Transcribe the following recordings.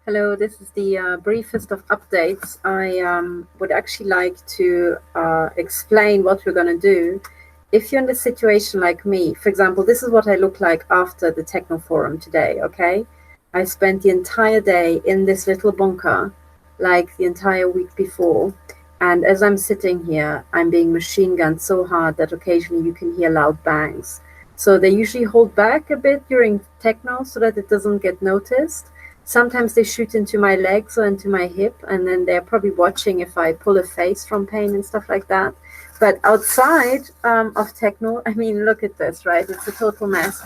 Hello, this is the briefest of updates. I would actually like to explain what we're going to do. If you're in the situation like me, for example, this is what I look like after the Techno Forum today, okay? I spent the entire day in this little bunker, like the entire week before. And as I'm sitting here, I'm being machine gunned so hard that occasionally you can hear loud bangs. So they usually hold back a bit during techno so that it doesn't get noticed. Sometimes they shoot into my legs or into my hip, and then they're probably watching if I pull a face from pain and stuff like that. But outside of techno, I mean, look at this, right? It's a total mess.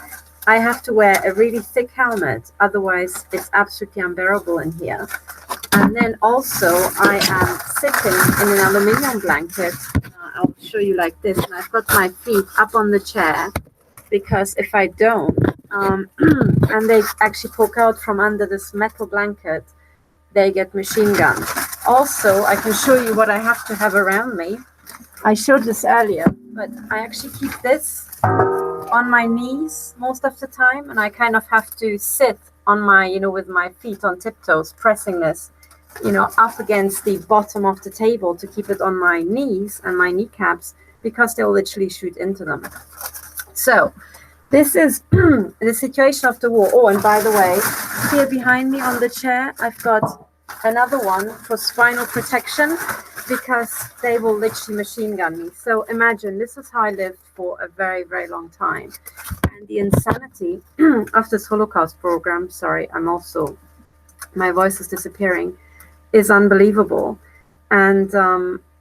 I have to wear a really thick helmet, otherwise it's absolutely unbearable in here. And then also I am sitting in an aluminium blanket. I'll show you like this, and I've got my feet up on the chair because if I don't, and they actually poke out from under this metal blanket, they get machine gunned. Also, I can show you what I have to have around me. I showed this earlier, but I actually keep this on my knees most of the time, and I kind of have to sit on my, with my feet on tiptoes, pressing this, up against the bottom of the table to keep it on my knees and my kneecaps, because they'll literally shoot into them. So this is the situation of the war. Oh, and by the way, here behind me on the chair, I've got another one for spinal protection, because they will literally machine gun me. So imagine, this is how I lived for a very, very long time. And the insanity of this Holocaust program, sorry, my voice is disappearing, is unbelievable. And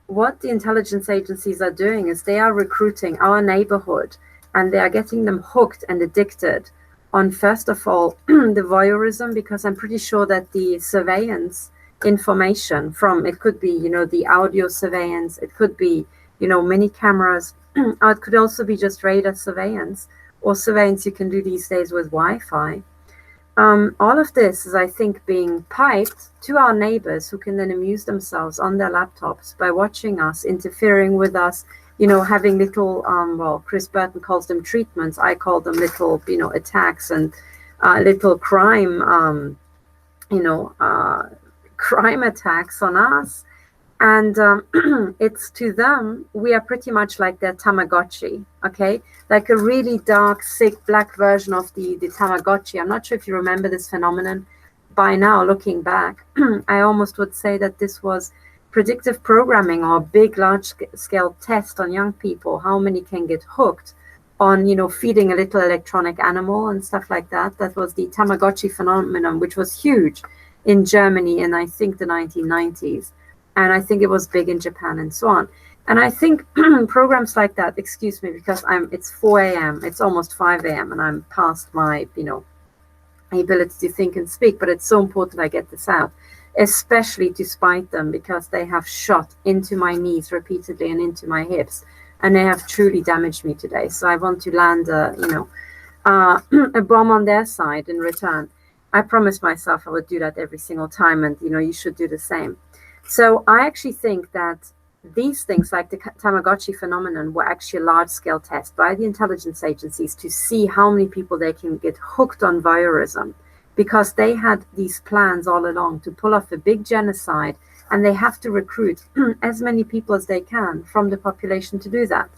what the intelligence agencies are doing is they are recruiting our neighborhood, and they are getting them hooked and addicted on, first of all, the voyeurism, because I'm pretty sure that the surveillance information from, it could be, the audio surveillance, it could be, mini cameras, or it could also be just radar surveillance, or surveillance you can do these days with Wi-Fi. All of this is, I think, being piped to our neighbors, who can then amuse themselves on their laptops by watching us, interfering with us, having little, Chris Burton calls them treatments. I call them little, attacks and little crime, crime attacks on us. And it's to them, we are pretty much like their Tamagotchi, okay? Like a really dark, sick, black version of the Tamagotchi. I'm not sure if you remember this phenomenon. By now, looking back, I almost would say that this was predictive programming, or a big, large-scale test on young people, how many can get hooked on, feeding a little electronic animal and stuff like that. That was the Tamagotchi phenomenon, which was huge in Germany in, I think, the 1990s. And I think it was big in Japan and so on. And I think programs like that, excuse me, because it's 4 a.m., it's almost 5 a.m., and I'm past my, ability to think and speak, but it's so important I get this out, especially to spite them, because they have shot into my knees repeatedly and into my hips, and they have truly damaged me today. So I want to land a bomb on their side in return. I promised myself I would do that every single time, and you should do the same. So I actually think that these things, like the Tamagotchi phenomenon, were actually a large-scale test by the intelligence agencies to see how many people they can get hooked on voyeurism, because they had these plans all along to pull off a big genocide, and they have to recruit as many people as they can from the population to do that.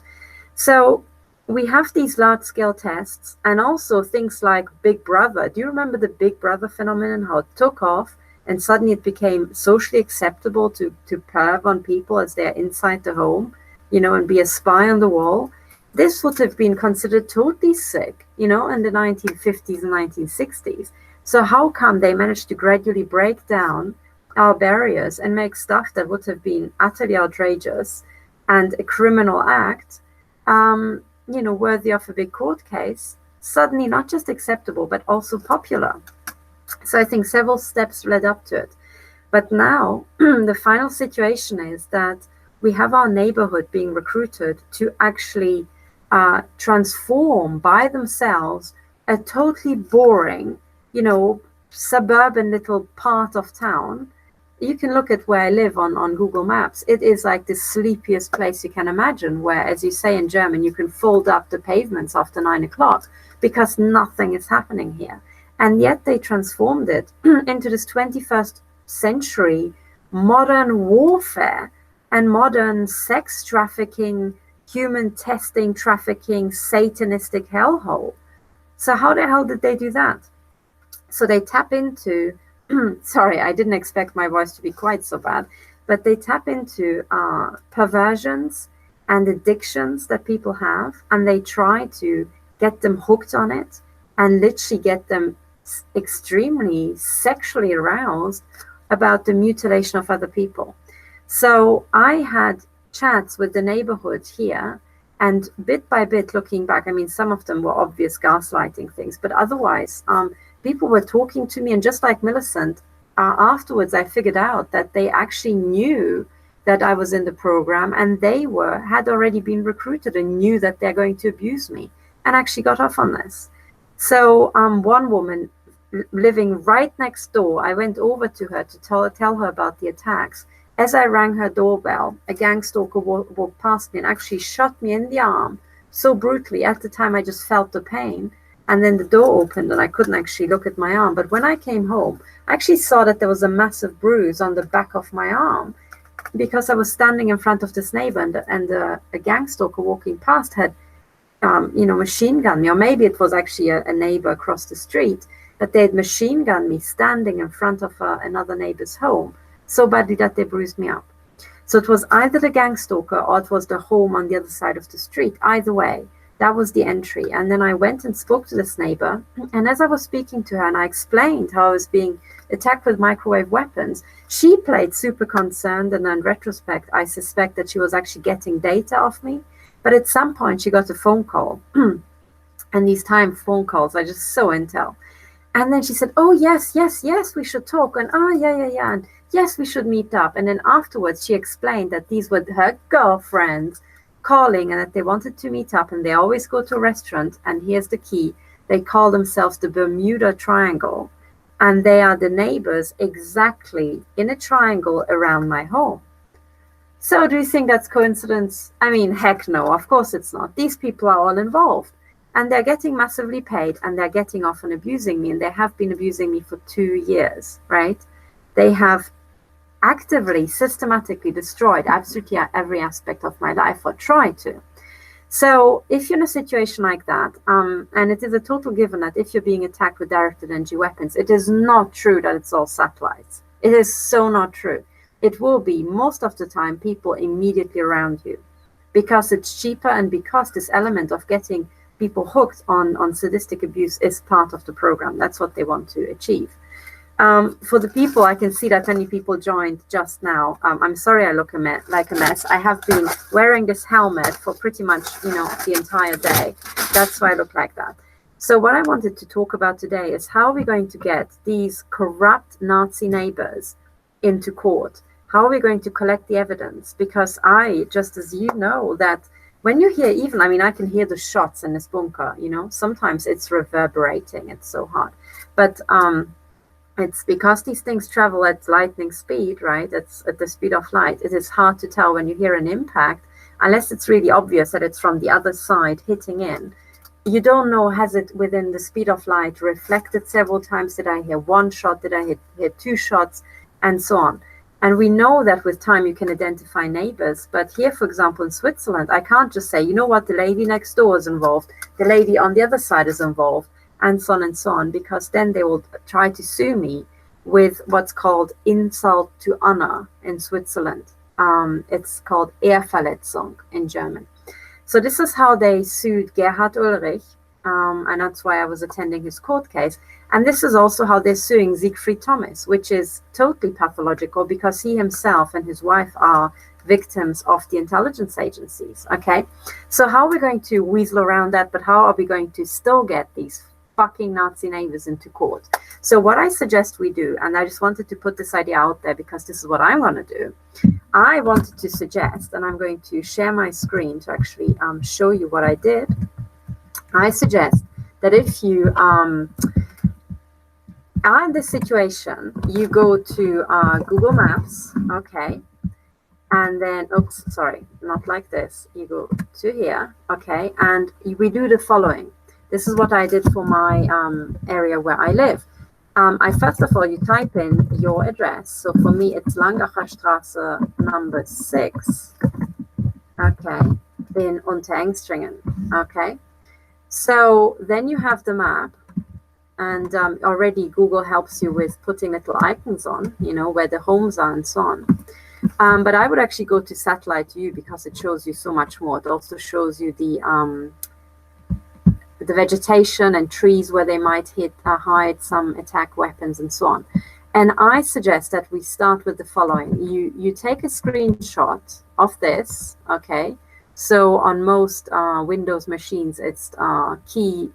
So we have these large-scale tests, and also things like Big Brother. Do you remember the Big Brother phenomenon, how it took off, and suddenly it became socially acceptable to perv on people as they're inside the home, and be a spy on the wall? This would have been considered totally sick, in the 1950s and 1960s. So how come they managed to gradually break down our barriers and make stuff that would have been utterly outrageous and a criminal act, worthy of a big court case, suddenly not just acceptable, but also popular? So I think several steps led up to it. But now the final situation is that we have our neighborhood being recruited to actually transform by themselves a totally boring, suburban little part of town. You can look at where I live on Google Maps. It is like the sleepiest place you can imagine, where, as you say in German, you can fold up the pavements after 9 o'clock, because nothing is happening here. And yet they transformed it into this 21st century modern warfare and modern sex trafficking, human testing, trafficking, satanistic hellhole. So how the hell did they do that? So they tap into, sorry, I didn't expect my voice to be quite so bad, but they tap into perversions and addictions that people have, and they try to get them hooked on it and literally get them extremely sexually aroused about the mutilation of other people. So I had chats with the neighborhood here, and bit by bit, looking back, I mean, some of them were obvious gaslighting things, but otherwise, people were talking to me, and just like Millicent, afterwards I figured out that they actually knew that I was in the program, and they had already been recruited and knew that they're going to abuse me, and actually got off on this. So one woman living right next door, I went over to her to tell her about the attacks. As I rang her doorbell, a gang stalker walked past me and actually shot me in the arm so brutally. At the time, I just felt the pain. And then the door opened and I couldn't actually look at my arm. But when I came home, I actually saw that there was a massive bruise on the back of my arm because I was standing in front of this neighbor, and a gang stalker walking past had, machine gunned me. Or maybe it was actually a neighbor across the street, but they had machine gunned me standing in front of another neighbor's home so badly that they bruised me up. So it was either the gang stalker or it was the home on the other side of the street. Either way, that was the entry. And then I went and spoke to this neighbor. And as I was speaking to her and I explained how I was being attacked with microwave weapons, she played super concerned. And in retrospect, I suspect that she was actually getting data off me. But at some point, she got a phone call. And these time phone calls are just so intel. And then she said, oh, yes, we should talk. And yeah. And yes, we should meet up. And then afterwards, she explained that these were her girlfriends calling and that they wanted to meet up, and they always go to a restaurant. And here's the key. They call themselves the Bermuda Triangle. And they are the neighbors exactly in a triangle around my home. So do you think that's coincidence? I mean, heck no, of course it's not. These people are all involved. And they're getting massively paid, and they're getting off and abusing me. And they have been abusing me for 2 years, right? They have actively, systematically destroyed absolutely every aspect of my life, or tried to. So if you're in a situation like that, and it is a total given that if you're being attacked with directed energy weapons, it is not true that it's all satellites. It is so not true. It will be, most of the time, people immediately around you, because it's cheaper and because this element of getting people hooked on sadistic abuse is part of the program. That's what they want to achieve. For the people, I can see that many people joined just now. I'm sorry I look like a mess. I have been wearing this helmet for pretty much, the entire day. That's why I look like that. So what I wanted to talk about today is how are we going to get these corrupt Nazi neighbors into court? How are we going to collect the evidence? Because just as you know, that when you hear I can hear the shots in this bunker, sometimes it's reverberating. It's so hard. But it's because these things travel at lightning speed, right? It's at the speed of light. It is hard to tell when you hear an impact, unless it's really obvious that it's from the other side hitting in. You don't know, has it within the speed of light reflected several times? Did I hear one shot? Did I hit 2 shots? And so on. And we know that with time you can identify neighbors. But here, for example, in Switzerland, I can't just say, you know what, the lady next door is involved, the lady on the other side is involved, and so on, because then they will try to sue me with what's called insult to honor in Switzerland. It's called Ehrverletzung in German. So this is how they sued Gerhard Ulrich, and that's why I was attending his court case. And this is also how they're suing Siegfried Thomas, which is totally pathological because he himself and his wife are victims of the intelligence agencies, okay? So how are we going to weasel around that, but how are we going to still get these fucking Nazi neighbors into court? So what I suggest we do, and I just wanted to put this idea out there because this is what I want to do. I wanted to suggest, and I'm going to share my screen to actually show you what I did. I suggest that if you are in this situation, you go to Google Maps, okay, and then, oops, sorry, not like this. You go to here, okay, and we do the following. This is what I did for my area where I live. I first of all, you type in your address. So for me, it's Langacher Straße number 6. Okay, in Unterengstringen. Okay, so then you have the map, and already Google helps you with putting little icons on, you know, where the homes are and so on. But I would actually go to satellite view because it shows you so much more. It also shows you the vegetation and trees where they might hide some attack weapons and so on. And I suggest that we start with the following. You take a screenshot of this, okay? So on most Windows machines, it's key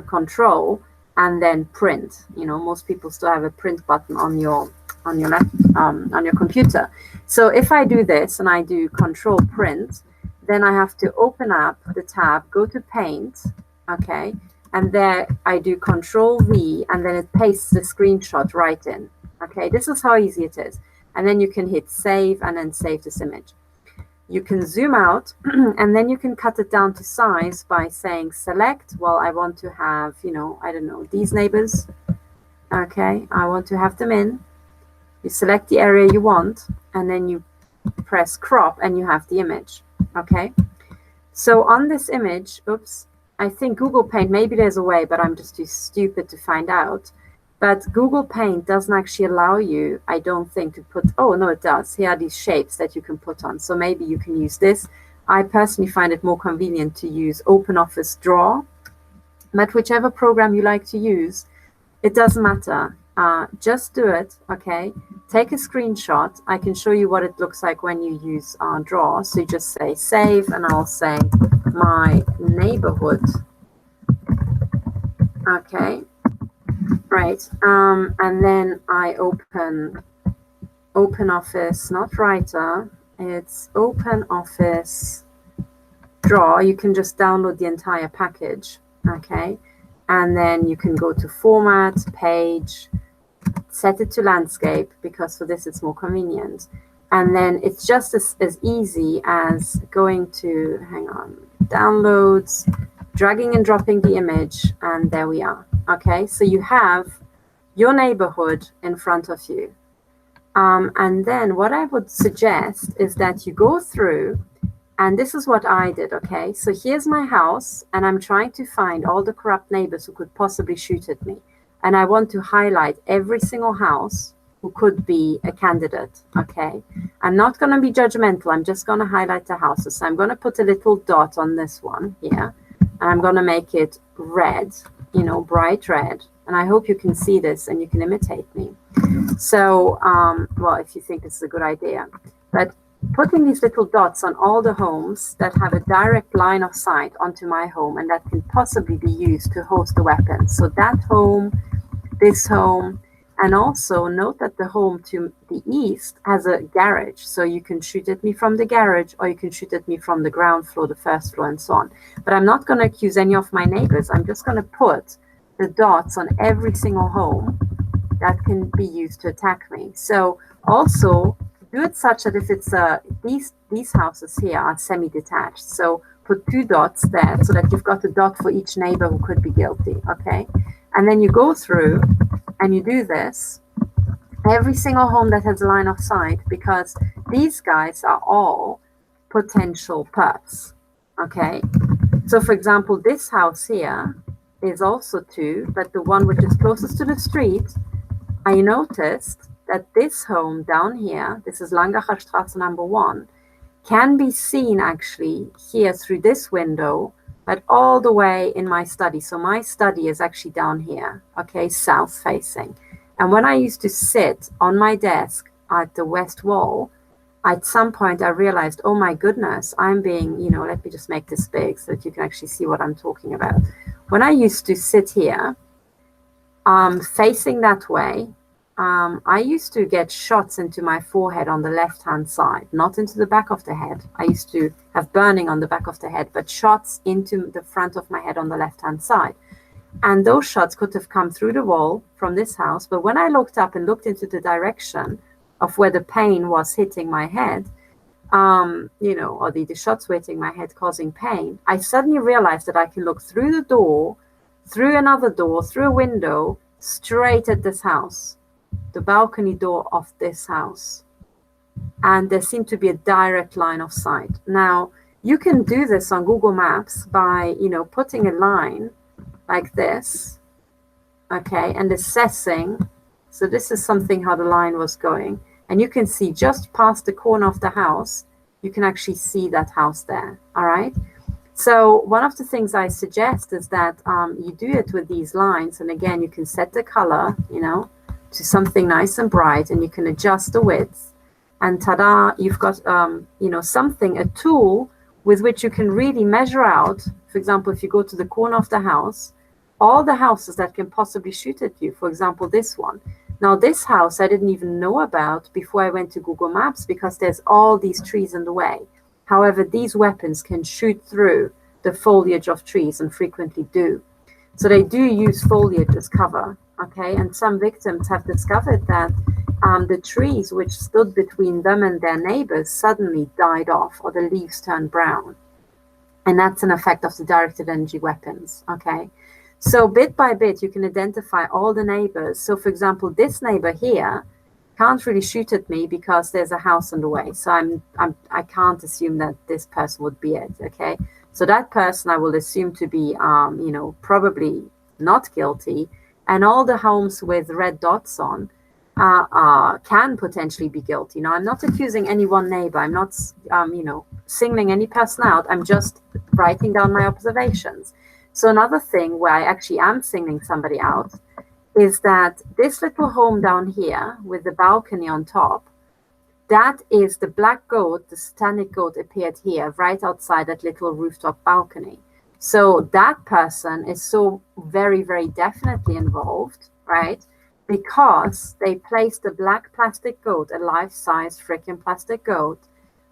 control and then print. You know, most people still have a print button on your computer. So if I do this and I do control print, then I have to open up the tab, go to paint, okay, and there I do control V, and then it pastes the screenshot right in. Okay, this is how easy it is. And then you can hit save and then save this image. You can zoom out and then you can cut it down to size by saying select. Well, I want to have, you know, I don't know, these neighbors. Okay, I want to have them in. You select the area you want and then you press crop and you have the image. Okay, so on this image, oops, I think Google Paint, maybe there's a way, but I'm just too stupid to find out. But Google Paint doesn't actually allow you, I don't think, to put, oh, no, it does. Here are these shapes that you can put on. So maybe you can use this. I personally find it more convenient to use OpenOffice Draw. But whichever program you like to use, it doesn't matter. Just do it, okay? Take a screenshot. I can show you what it looks like when you use Draw. So you just say save, and I'll say my neighborhood. Okay, right. And then I open OpenOffice, not Writer. It's OpenOffice Draw. You can just download the entire package. Okay, and then you can go to Format, Page, set it to Landscape, because for this it's more convenient. And then it's just as easy as going to, hang on, Downloads, dragging and dropping the image, and there we are. Okay, so you have your neighborhood in front of you. And then what I would suggest is that you go through, and this is what I did, okay? So here's my house, and I'm trying to find all the corrupt neighbors who could possibly shoot at me. And I want to highlight every single house who could be a candidate, okay? I'm not going to be judgmental. I'm just going to highlight the houses. So I'm going to put a little dot on this one here, and I'm going to make it red, you know, bright red. And I hope you can see this and you can imitate me. So, well, if you think this is a good idea. But putting these little dots on all the homes that have a direct line of sight onto my home and that can possibly be used to host the weapons. So that home, this home, and also note that the home to the east has a garage. So you can shoot at me from the garage, or you can shoot at me from the ground floor, the first floor, and so on. But I'm not going to accuse any of my neighbors. I'm just going to put the dots on every single home that can be used to attack me. So also do it such that if it's these houses here are semi-detached. So put 2 dots there so that you've got a dot for each neighbor who could be guilty, okay? And then you go through and you do this, every single home that has a line of sight, because these guys are all potential perps, okay? So for example, this house here is also 2, but the one which is closest to the street, I noticed that this home down here, this is Langacher Straße number 1, can be seen actually here through this window, but all the way in my study. So my study is actually down here, okay, south facing. And when I used to sit on my desk at the west wall, at some point I realized, oh my goodness, I'm being, you know, let me just make this big so that you can actually see what I'm talking about. When I used to sit here, facing that way, I used to get shots into my forehead on the left-hand side, not into the back of the head. I used to have burning on the back of the head, but shots into the front of my head on the left-hand side. And those shots could have come through the wall from this house. But when I looked up and looked into the direction of where the pain was hitting my head, or the shots were hitting my head, causing pain, I suddenly realized that I can look through the door, through another door, through a window, straight at this house, the balcony door of this house. And there seemed to be a direct line of sight. Now, you can do this on Google Maps by, putting a line like this, okay, and assessing. So this is something how the line was going. And you can see just past the corner of the house, you can actually see that house there, all right? So one of the things I suggest is that you do it with these lines. And again, you can set the color, to something nice and bright, and you can adjust the width. And ta-da, you've got, something, a tool with which you can really measure out. For example, if you go to the corner of the house, all the houses that can possibly shoot at you. For example, this one. Now, this house I didn't even know about before I went to Google Maps because there's all these trees in the way. However, these weapons can shoot through the foliage of trees and frequently do. So they do use foliage as cover, okay? And some victims have discovered that the trees which stood between them and their neighbors suddenly died off, or the leaves turned brown. And that's an effect of the directed energy weapons, okay? So bit by bit, you can identify all the neighbors. So for example, this neighbor here can't really shoot at me because there's a house in the way. So I can't assume that this person would be it, okay? So that person I will assume to be, probably not guilty. And all the homes with red dots on can potentially be guilty. Now, I'm not accusing any one neighbor. I'm not, singling any person out. I'm just writing down my observations. So another thing where I actually am singling somebody out is that this little home down here with the balcony on top, that is the black goat, the satanic goat appeared here right outside that little rooftop balcony. So that person is so very, very definitely involved, right? Because they placed a black plastic goat, a life-size freaking plastic goat,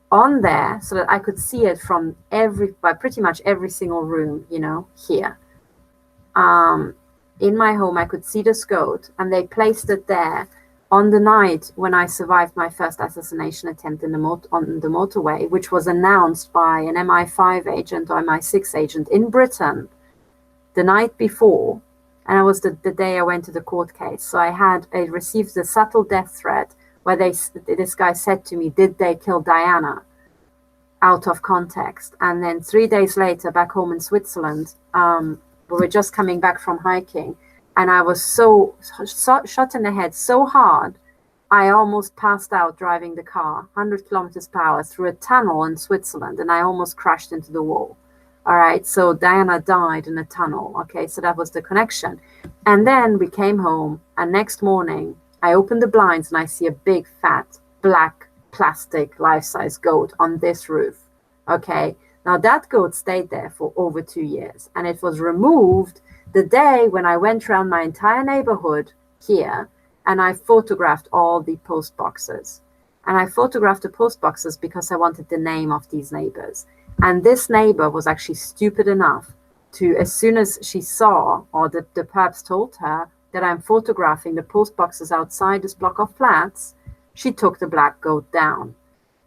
on there so that I could see it from pretty much every single room, here. In my home, I could see this goat, and they placed it there on the night when I survived my first assassination attempt on the motorway, which was announced by an MI5 agent or MI6 agent in Britain the night before. And it was the day I went to the court case. So I received a subtle death threat where this guy said to me, did they kill Diana? Out of context. And then 3 days later, back home in Switzerland, we were just coming back from hiking, and I was so shot in the head so hard, I almost passed out driving the car 100 kilometers per hour through a tunnel in Switzerland, and I almost crashed into the wall. All right, so Diana died in a tunnel. Okay, so that was the connection. And then we came home, and next morning I opened the blinds and I see a big fat black plastic life-size goat on this roof. Okay, now that goat stayed there for over 2 years, and it was removed the day when I went around my entire neighborhood here and I photographed all the post boxes. And I photographed the post boxes because I wanted the name of these neighbors. And this neighbor was actually stupid enough to, as soon as she saw, or the perps told her that I'm photographing the post boxes outside this block of flats, she took the black goat down.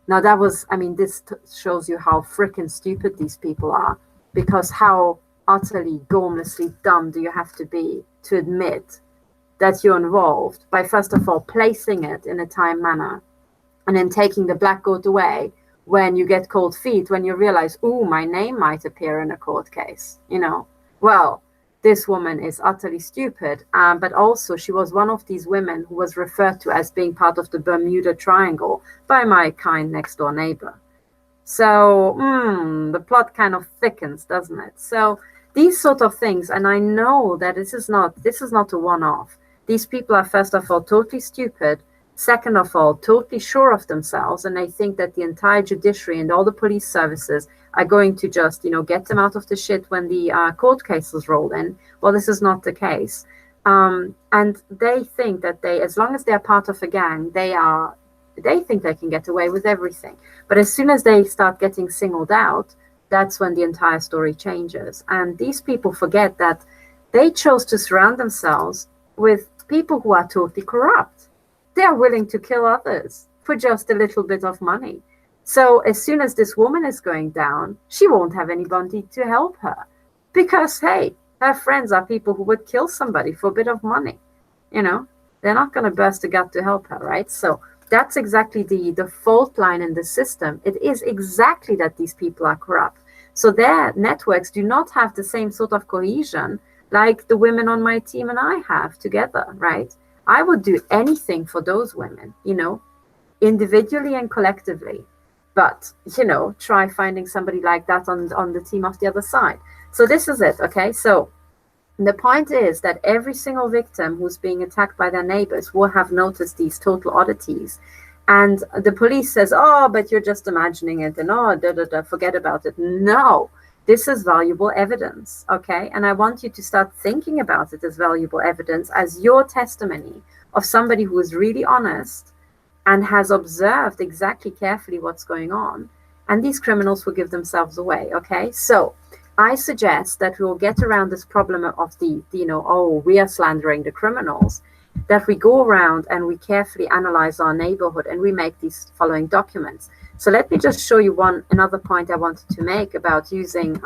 Now that was, this shows you how freaking stupid these people are, because how utterly gormlessly dumb do you have to be to admit that you're involved by, first of all, placing it in a time manner and then taking the black goat away when you get cold feet, when you realize, ooh, my name might appear in a court case, Well, this woman is utterly stupid, but also she was one of these women who was referred to as being part of the Bermuda Triangle by my kind next door neighbor. So the plot kind of thickens, doesn't it? So these sort of things, and I know that this is not a one-off. These people are, first of all, totally stupid. Second of all, totally sure of themselves, and they think that the entire judiciary and all the police services are going to just, get them out of the shit when the court cases roll in. Well, this is not the case. And they think that as long as they're part of a gang, they think they can get away with everything. But as soon as they start getting singled out, that's when the entire story changes. And these people forget that they chose to surround themselves with people who are totally corrupt. They are willing to kill others for just a little bit of money. So as soon as this woman is going down, she won't have anybody to help her because, hey, her friends are people who would kill somebody for a bit of money. You know, they're not going to burst a gut to help her, right? So that's exactly the fault line in the system. It is exactly that these people are corrupt. So their networks do not have the same sort of cohesion like the women on my team and I have together, right? I would do anything for those women, you know, individually and collectively. But, you know, try finding somebody like that on the team of the other side. So this is it, okay? So the point is that every single victim who's being attacked by their neighbors will have noticed these total oddities. And the police says, oh, but you're just imagining it, and forget about it. No, this is valuable evidence, okay? And I want you to start thinking about it as valuable evidence, as your testimony of somebody who is really honest and has observed exactly carefully what's going on. And these criminals will give themselves away, okay? So I suggest that we will get around this problem of the, you know, oh, we are slandering the criminals, that we go around and we carefully analyze our neighborhood and we make these following documents. So let me just show you another point I wanted to make about using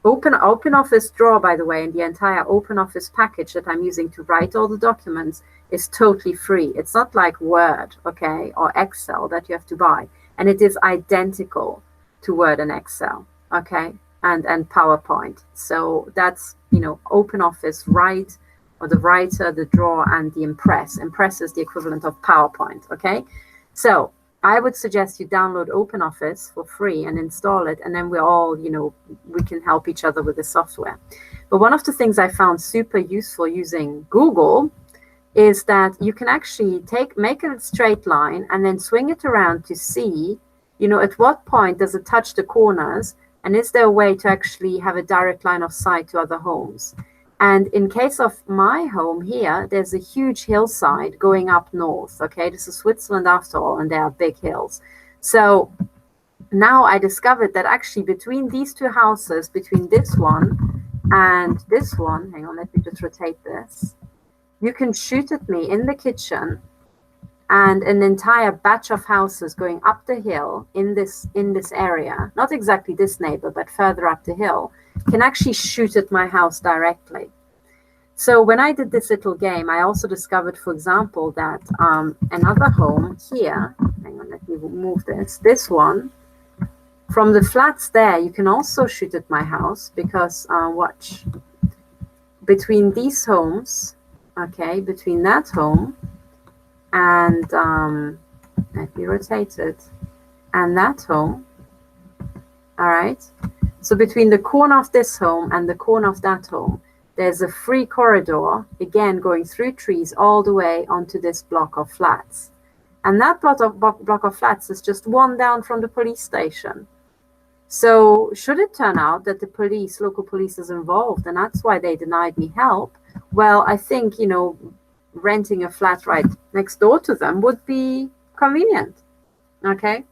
Open Office Draw, by the way, and the entire Open Office package that I'm using to write all the documents is totally free. It's not like Word, okay, or Excel that you have to buy. And it is identical to Word and Excel, okay, and PowerPoint. So that's, you know, Open Office Write, or the Writer, the Draw, and the Impress. Impress is the equivalent of PowerPoint, okay? So I would suggest you download Open Office for free and install it, and then we're all, you know, we can help each other with the software. But one of the things I found super useful using Google is that you can actually make a straight line and then swing it around to see, you know, at what point does it touch the corners, and is there a way to actually have a direct line of sight to other homes? And in case of my home here, there's a huge hillside going up north, okay? This is Switzerland after all, and there are big hills. So now I discovered that actually between these two houses, between this one and this one, hang on, let me just rotate this, you can shoot at me in the kitchen, and an entire batch of houses going up the hill in this area, not exactly this neighbor, but further up the hill, can actually shoot at my house directly. So when I did this little game, I also discovered, for example, that another home here, hang on, let me move this one, from the flats there, you can also shoot at my house because, watch, between these homes, okay, between that home and, let me rotate it, and that home, all right? So between the corner of this home and the corner of that home, there's a free corridor, again, going through trees all the way onto this block of flats. And that block of flats is just one down from the police station. So should it turn out that the local police is involved, and that's why they denied me help, well, I think, you know, renting a flat right next door to them would be convenient, okay?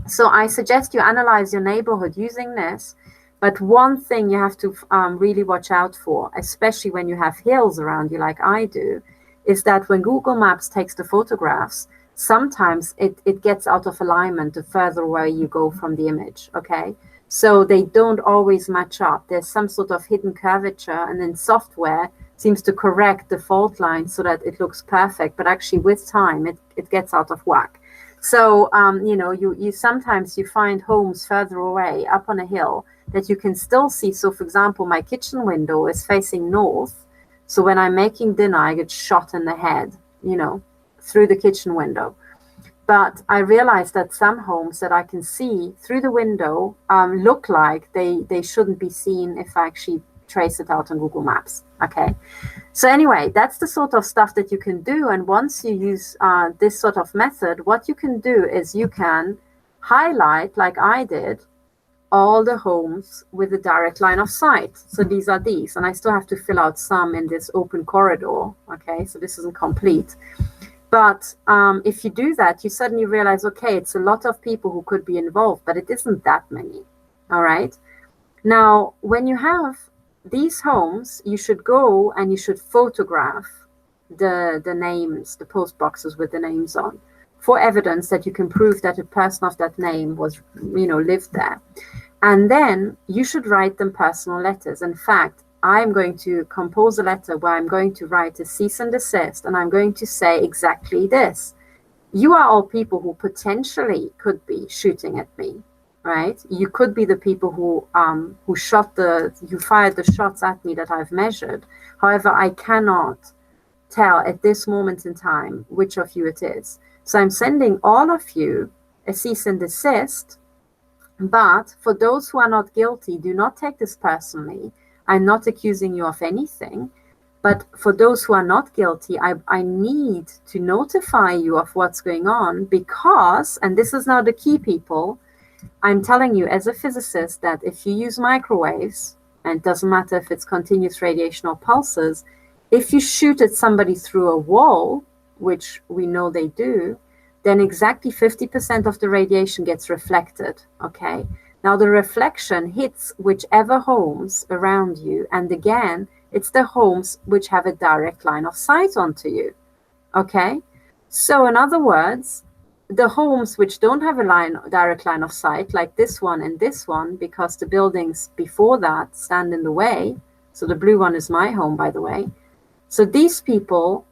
So I suggest you analyze your neighborhood using this. But one thing you have to really watch out for, especially when you have hills around you like I do, is that when Google Maps takes the photographs, sometimes it gets out of alignment the further away you go from the image, okay? So they don't always match up. There's some sort of hidden curvature, and then software seems to correct the fault line so that it looks perfect, but actually with time, it gets out of whack. So, you know, you sometimes you find homes further away up on a hill that you can still see. So, for example, my kitchen window is facing north. So when I'm making dinner, I get shot in the head, you know, through the kitchen window. But I realized that some homes that I can see through the window look like they shouldn't be seen if I actually trace it out on Google Maps, okay? So anyway, that's the sort of stuff that you can do. And once you use this sort of method, what you can do is you can highlight, like I did, all the homes with a direct line of sight. So these are these, and I still have to fill out some in this open corridor, okay? So this isn't complete. But if you do that, you suddenly realize, okay, it's a lot of people who could be involved, but it isn't that many, all right? Now, when you have these homes, you should go and you should photograph the names, the post boxes with the names on. for evidence that you can prove that a person of that name was, lived there. And then you should write them personal letters. In fact, I'm going to compose a letter where I'm going to write a cease and desist, and I'm going to say exactly this. You are all people who potentially could be shooting at me, right? You could be the people who fired the shots at me that I've measured. However, I cannot tell at this moment in time which of you it is. So I'm sending all of you a cease and desist. But for those who are not guilty, do not take this personally. I'm not accusing you of anything. But for those who are not guilty, I need to notify you of what's going on because, and this is now the key, people, I'm telling you as a physicist that if you use microwaves, and it doesn't matter if it's continuous radiation or pulses, if you shoot at somebody through a wall, which we know they do, then exactly 50% of the radiation gets reflected, okay? Now the reflection hits whichever homes around you, and again, it's the homes which have a direct line of sight onto you, okay? So in other words, the homes which don't have a direct line of sight, like this one and this one, because the buildings before that stand in the way, so the blue one is my home, by the way. So these people,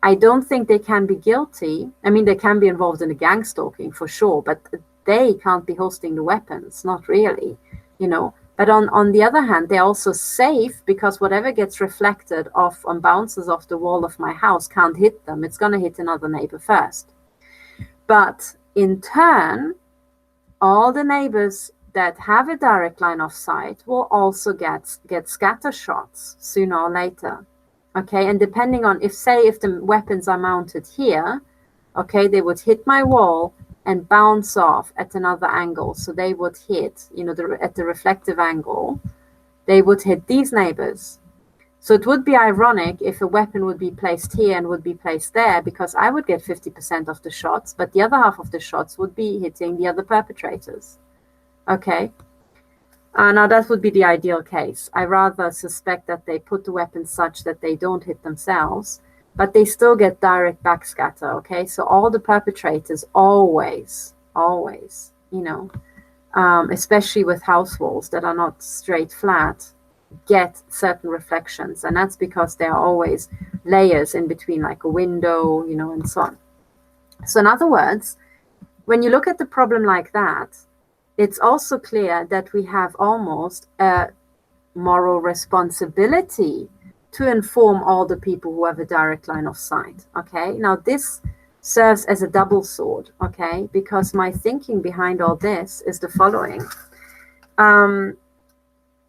I don't think they can be guilty. I mean, they can be involved in the gang stalking for sure, but they can't be hosting the weapons, not really, But on the other hand, they're also safe because whatever gets reflected off and bounces off the wall of my house can't hit them. It's going to hit another neighbor first. But in turn, all the neighbors that have a direct line of sight will also get scatter shots sooner or later. Okay, and depending on if the weapons are mounted here, okay, they would hit my wall and bounce off at another angle. So they would hit, at the reflective angle, they would hit these neighbors. So it would be ironic if a weapon would be placed here and would be placed there, because I would get 50% of the shots, but the other half of the shots would be hitting the other perpetrators. Okay. Now that would be the ideal case. I rather suspect that they put the weapons such that they don't hit themselves, but they still get direct backscatter, okay? So all the perpetrators always, especially with house walls that are not straight flat, get certain reflections. And that's because there are always layers in between, like a window, and so on. So in other words, when you look at the problem like that, it's also clear that we have almost a moral responsibility to inform all the people who have a direct line of sight, okay? Now, this serves as a double sword, okay? Because my thinking behind all this is the following.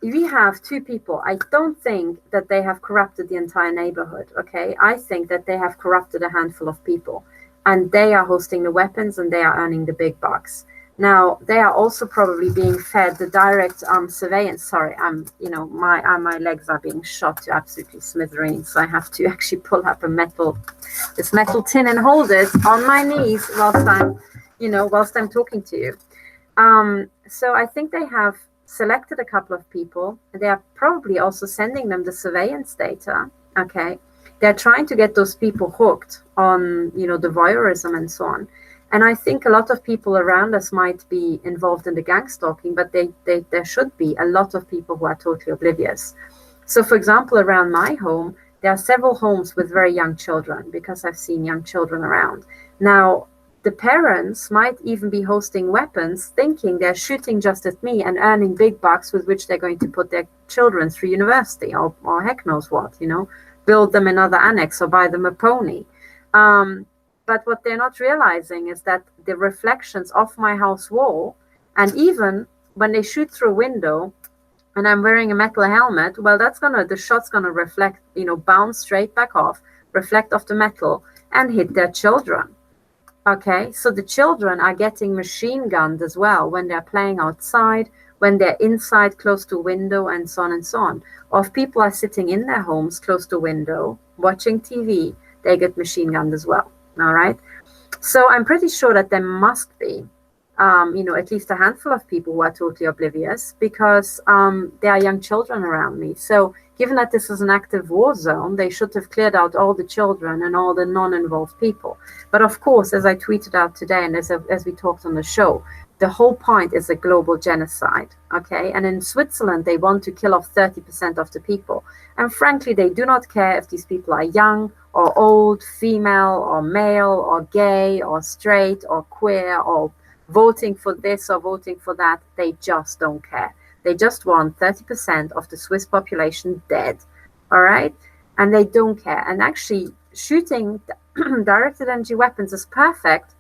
We have two people. I don't think that they have corrupted the entire neighborhood, okay? I think that they have corrupted a handful of people, and they are hosting the weapons and they are earning the big bucks. Now, they are also probably being fed the direct surveillance. Sorry, my legs are being shot to absolutely smithereens. So I have to actually pull up this metal tin and hold it on my knees whilst I'm talking to you. So I think they have selected a couple of people. They are probably also sending them the surveillance data. Okay, they're trying to get those people hooked on, the voyeurism and so on. And I think a lot of people around us might be involved in the gang stalking, but there should be a lot of people who are totally oblivious. So, for example, around my home, there are several homes with very young children, because I've seen young children around. Now, the parents might even be hosting weapons, thinking they're shooting just at me and earning big bucks with which they're going to put their children through university or heck knows what, build them another annex or buy them a pony. But what they're not realizing is that the reflections off my house wall, and even when they shoot through a window and I'm wearing a metal helmet, well, the shot's gonna reflect, bounce straight back off, reflect off the metal and hit their children. Okay, so the children are getting machine gunned as well when they're playing outside, when they're inside close to a window, and so on and so on. Or if people are sitting in their homes close to a window, watching TV, they get machine gunned as well. All right. So I'm pretty sure that there must be, at least a handful of people who are totally oblivious, because there are young children around me. So given that this is an active war zone, they should have cleared out all the children and all the non-involved people. But of course, as I tweeted out today, and as we talked on the show, the whole point is a global genocide, okay? And in Switzerland, they want to kill off 30% of the people. And frankly, they do not care if these people are young or old, female or male or gay or straight or queer or voting for this or voting for that. They just don't care. They just want 30% of the Swiss population dead, all right? And they don't care. And actually, shooting directed energy weapons is perfect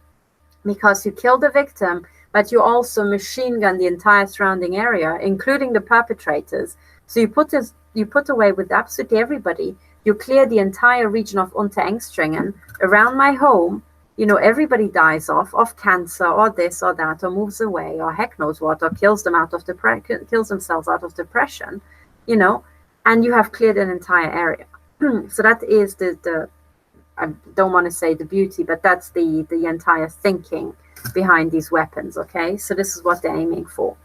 because you kill the victim, but you also machine gun the entire surrounding area, including the perpetrators. So you put away with absolutely everybody. You clear the entire region of Unterengstringen around my home. You know, everybody dies of cancer or this or that, or moves away, or heck knows what, or kills themselves out of depression, you know, and you have cleared an entire area. So that is the I don't want to say the beauty, but that's the entire thinking behind these weapons, okay? So this is what they're aiming for.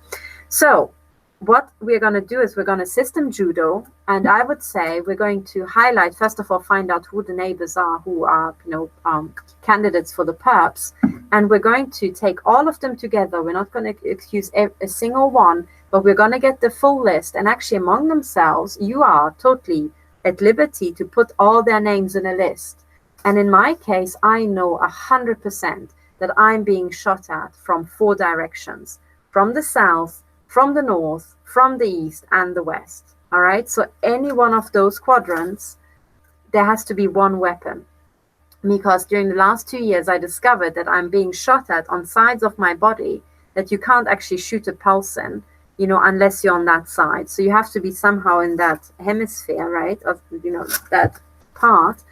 So what we're going to do is we're going to system judo, and I would say we're going to highlight, first of all, find out who the neighbors are, who are, you know, candidates for the perps, and we're going to take all of them together. We're not going to accuse a single one, but we're going to get the full list, and actually among themselves, you are totally at liberty to put all their names in a list. And in my case, I know 100% that I'm being shot at from 4 directions, from the south, from the north, from the east, and the west. All right. So any one of those quadrants, there has to be one weapon. Because during the last 2 years, I discovered that I'm being shot at on sides of my body that you can't actually shoot a pulse in, you know, unless you're on that side. So you have to be somehow in that hemisphere, right, of, you know, that part,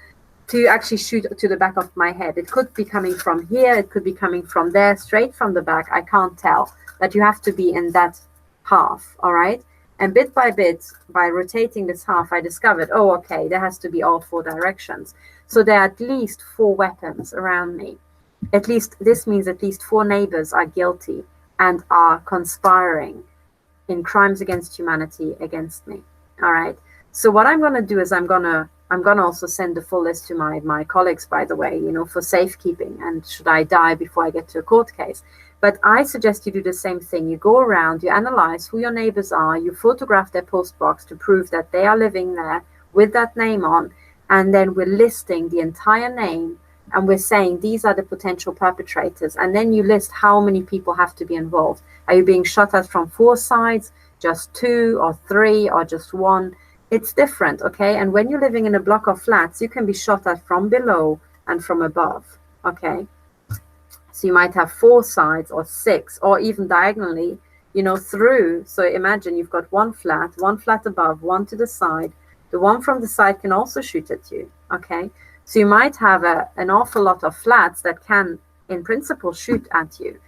to actually shoot to the back of my head. It could be coming from here, it could be coming from there, straight from the back, I can't tell. But you have to be in that half, all right? And bit by bit, by rotating this half, I discovered, oh, okay, there has to be all 4 directions. So there are at least 4 weapons around me. At least, this means at least 4 neighbors are guilty and are conspiring in crimes against humanity against me, all right? So what I'm going to do is I'm going to also send the full list to my colleagues, by the way, you know, for safekeeping, and should I die before I get to a court case. But I suggest you do the same thing. You go around, you analyze who your neighbors are, you photograph their postbox to prove that they are living there with that name on, and then we're listing the entire name, and we're saying these are the potential perpetrators. And then you list how many people have to be involved. Are you being shot at from 4 sides, just 2 or 3 or just 1? It's different, okay? And when you're living in a block of flats, you can be shot at from below and from above, okay? So you might have 4 sides or 6, or even diagonally, you know, through. So imagine you've got one flat above, one to the side. The one from the side can also shoot at you, okay? So you might have an awful lot of flats that can, in principle, shoot at you.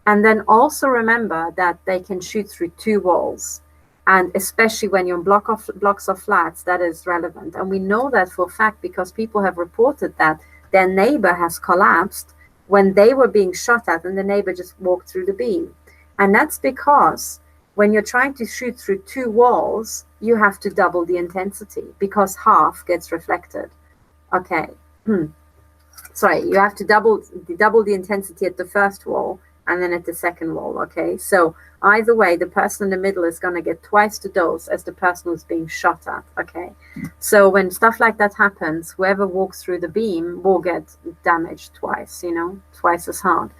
And then also remember that they can shoot through 2 walls. And especially when you're in blocks of flats, that is relevant. And we know that for a fact because people have reported that their neighbor has collapsed when they were being shot at, and the neighbor just walked through the beam. And that's because when you're trying to shoot through 2 walls, you have to double the intensity because half gets reflected. Okay. Sorry, you have to double the intensity at the first wall and then at the second wall, okay? So either way, the person in the middle is going to get twice the dose as the person who's being shot at, okay? So when stuff like that happens, whoever walks through the beam will get damaged twice, you know, twice as hard.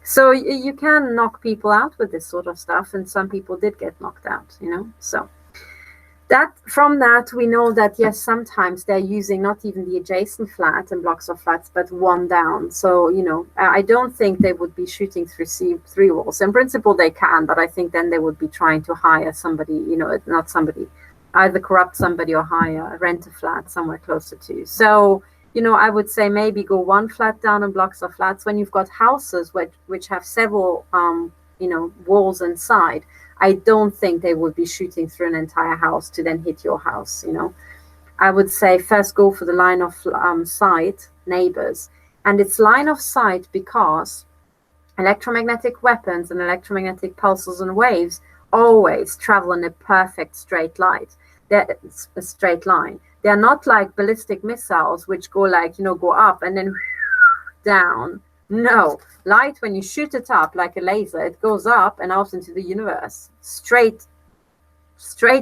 So you can knock people out with this sort of stuff, and some people did get knocked out, you know? So from that, we know that, yes, sometimes they're using not even the adjacent flat and blocks of flats, but one down. So, you know, I don't think they would be shooting through 3 walls. In principle, they can, but I think then they would be trying to hire somebody, you know, not somebody, either corrupt somebody or hire, rent a flat somewhere closer to you. So, you know, I would say maybe go 1 flat down and blocks of flats. When you've got houses which have several, you know, walls inside, I don't think they would be shooting through an entire house to then hit your house, you know. I would say first go for the line of sight, neighbors. And it's line of sight because electromagnetic weapons and electromagnetic pulses and waves always travel in a perfect straight light. They're a straight line. They're not like ballistic missiles, which go like, go up and then down. No, light, when you shoot it up like a laser, it goes up and out into the universe. Straight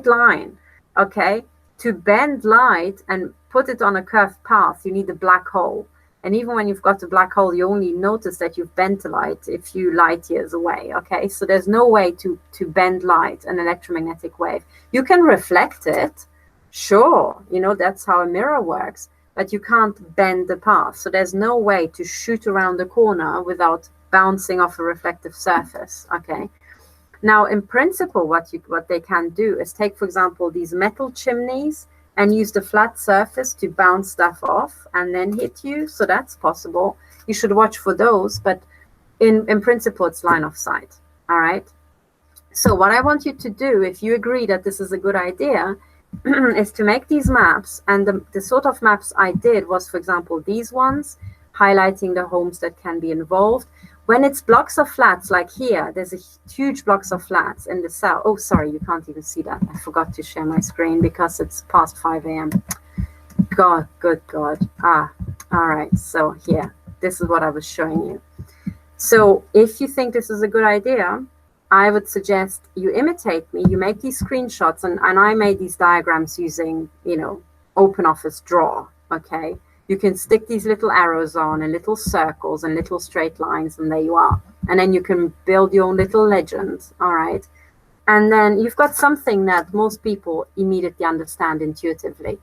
line. Okay, to bend light and put it on a curved path, you need a black hole. And even when you've got a black hole, you only notice that you've bent the light a few light years away. Okay, so there's no way to bend light, an electromagnetic wave. You can reflect it, sure, that's how a mirror works, but you can't bend the path. So there's no way to shoot around the corner without bouncing off a reflective surface. Okay. Now, in principle, what they can do is take, for example, these metal chimneys and use the flat surface to bounce stuff off and then hit you. So that's possible. You should watch for those, but in principle, it's line of sight. All right. So what I want you to do, if you agree that this is a good idea, is to make these maps. And the sort of maps I did was, for example, these ones, highlighting the homes that can be involved. When it's blocks of flats, like here, there's a huge blocks of flats in the south. Oh, sorry, you can't even see that. I forgot to share my screen because it's past 5 a.m. God, good God. All right. So here, this is what I was showing you. So if you think this is a good idea, I would suggest you imitate me. You make these screenshots, and I made these diagrams using, OpenOffice Draw. Okay. You can stick these little arrows on and little circles and little straight lines, and there you are. And then you can build your own little legend, all right? And then you've got something that most people immediately understand intuitively.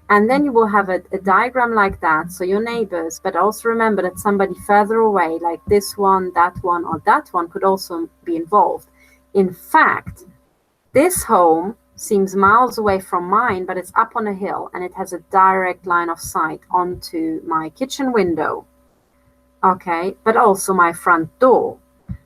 And then you will have a diagram like that, so your neighbors, but also remember that somebody further away, like this one, or that one, could also be involved. In fact, this home seems miles away from mine, but it's up on a hill and it has a direct line of sight onto my kitchen window. Okay, but also my front door.